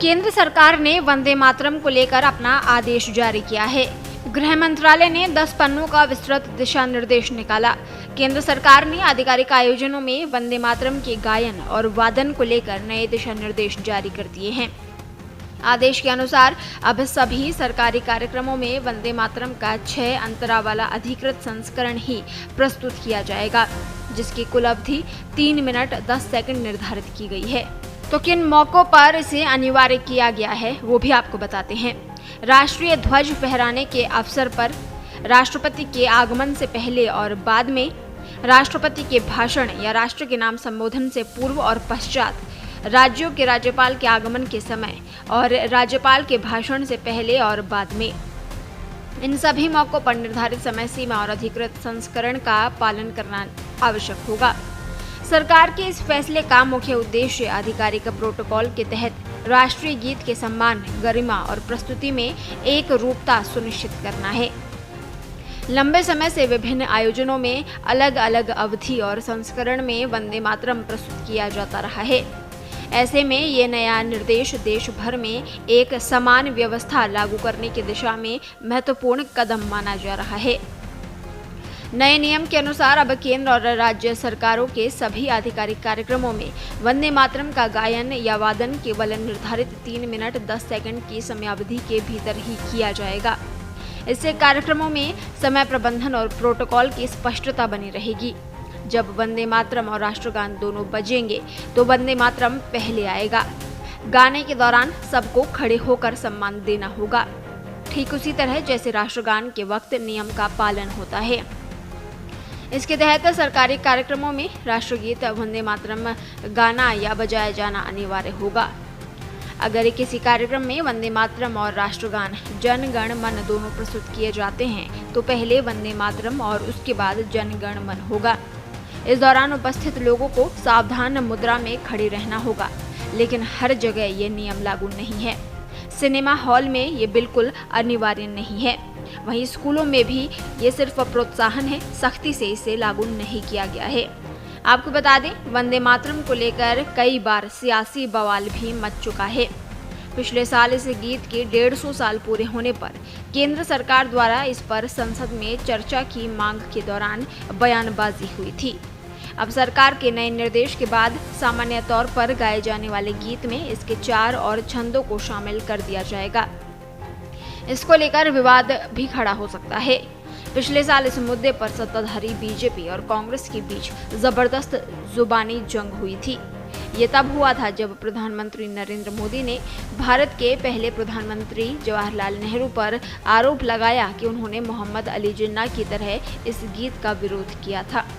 केंद्र सरकार ने वंदे मातरम को लेकर अपना आदेश जारी किया है। गृह मंत्रालय ने 10 पन्नों का विस्तृत दिशा निर्देश निकाला। केंद्र सरकार ने आधिकारिक आयोजनों में वंदे मातरम के गायन और वादन को लेकर नए दिशा निर्देश जारी कर दिए हैं। आदेश के अनुसार अब सभी सरकारी कार्यक्रमों में वंदे मातरम का 6 अंतरा वाला अधिकृत संस्करण ही प्रस्तुत किया जाएगा, जिसकी कुल अवधि 3 मिनट 10 सेकंड निर्धारित की गई है। तो किन मौकों पर इसे अनिवार्य किया गया है वो भी आपको बताते हैं। राष्ट्रीय ध्वज फहराने के अवसर पर, राष्ट्रपति के आगमन से पहले और बाद में, राष्ट्रपति के भाषण या राष्ट्र के नाम संबोधन से पूर्व और पश्चात, राज्यों के राज्यपाल के आगमन के समय और राज्यपाल के भाषण से पहले और बाद में। इन सभी मौकों पर निर्धारित समय सीमा और अधिकृत संस्करण का पालन करना आवश्यक होगा। सरकार के इस फैसले का मुख्य उद्देश्य आधिकारिक प्रोटोकॉल के तहत राष्ट्रीय गीत के सम्मान, गरिमा और प्रस्तुति में एक रूपता सुनिश्चित करना है। लंबे समय से विभिन्न आयोजनों में अलग अलग अवधि और संस्करण में वंदे मातरम प्रस्तुत किया जाता रहा है। ऐसे में ये नया निर्देश देश भर में एक समान व्यवस्था लागू करने की दिशा में महत्वपूर्ण कदम माना जा रहा है। नए नियम के अनुसार अब केंद्र और राज्य सरकारों के सभी आधिकारिक कार्यक्रमों में वंदे मातरम का गायन या वादन केवल निर्धारित 3 मिनट 10 सेकंड की समयावधि के भीतर ही किया जाएगा। इससे कार्यक्रमों में समय प्रबंधन और प्रोटोकॉल की स्पष्टता बनी रहेगी। जब वंदे मातरम और राष्ट्रगान दोनों बजेंगे तो वंदे मातरम पहले आएगा। गाने के दौरान सबको खड़े होकर सम्मान देना होगा, ठीक उसी तरह जैसे राष्ट्रगान के वक्त नियम का पालन होता है। इसके तहत सरकारी कार्यक्रमों में राष्ट्रगीत वंदे मातरम गाना या बजाया जाना अनिवार्य होगा। अगर किसी कार्यक्रम में वंदे मातरम और राष्ट्रगान जन गण मन दोनों प्रस्तुत किए जाते हैं तो पहले वंदे मातरम और उसके बाद जन गण मन होगा। इस दौरान उपस्थित लोगों को सावधान मुद्रा में खड़े रहना होगा, लेकिन हर जगह ये नियम लागू नहीं है। सिनेमा हॉल में ये बिल्कुल अनिवार्य नहीं है। वहीं स्कूलों में भी ये सिर्फ प्रोत्साहन है, सख्ती से इसे लागू नहीं किया गया है। आपको बता दें, वंदे मातरम को लेकर कई बार सियासी बवाल भी मच चुका है। पिछले साल इस गीत के 150 साल पूरे होने पर केंद्र सरकार द्वारा इस पर संसद में चर्चा की मांग के दौरान बयानबाजी हुई थी। अब सरकार के नए निर्देश के बाद सामान्य तौर पर गाए जाने वाले गीत में इसके 4 और छंदों को शामिल कर दिया जाएगा। इसको लेकर विवाद भी खड़ा हो सकता है। पिछले साल इस मुद्दे पर सत्ताधारी बीजेपी और कांग्रेस के बीच जबरदस्त जुबानी जंग हुई थी। ये तब हुआ था जब प्रधानमंत्री नरेंद्र मोदी ने भारत के पहले प्रधानमंत्री जवाहरलाल नेहरू पर आरोप लगाया कि उन्होंने मोहम्मद अली जिन्ना की तरह इस गीत का विरोध किया था।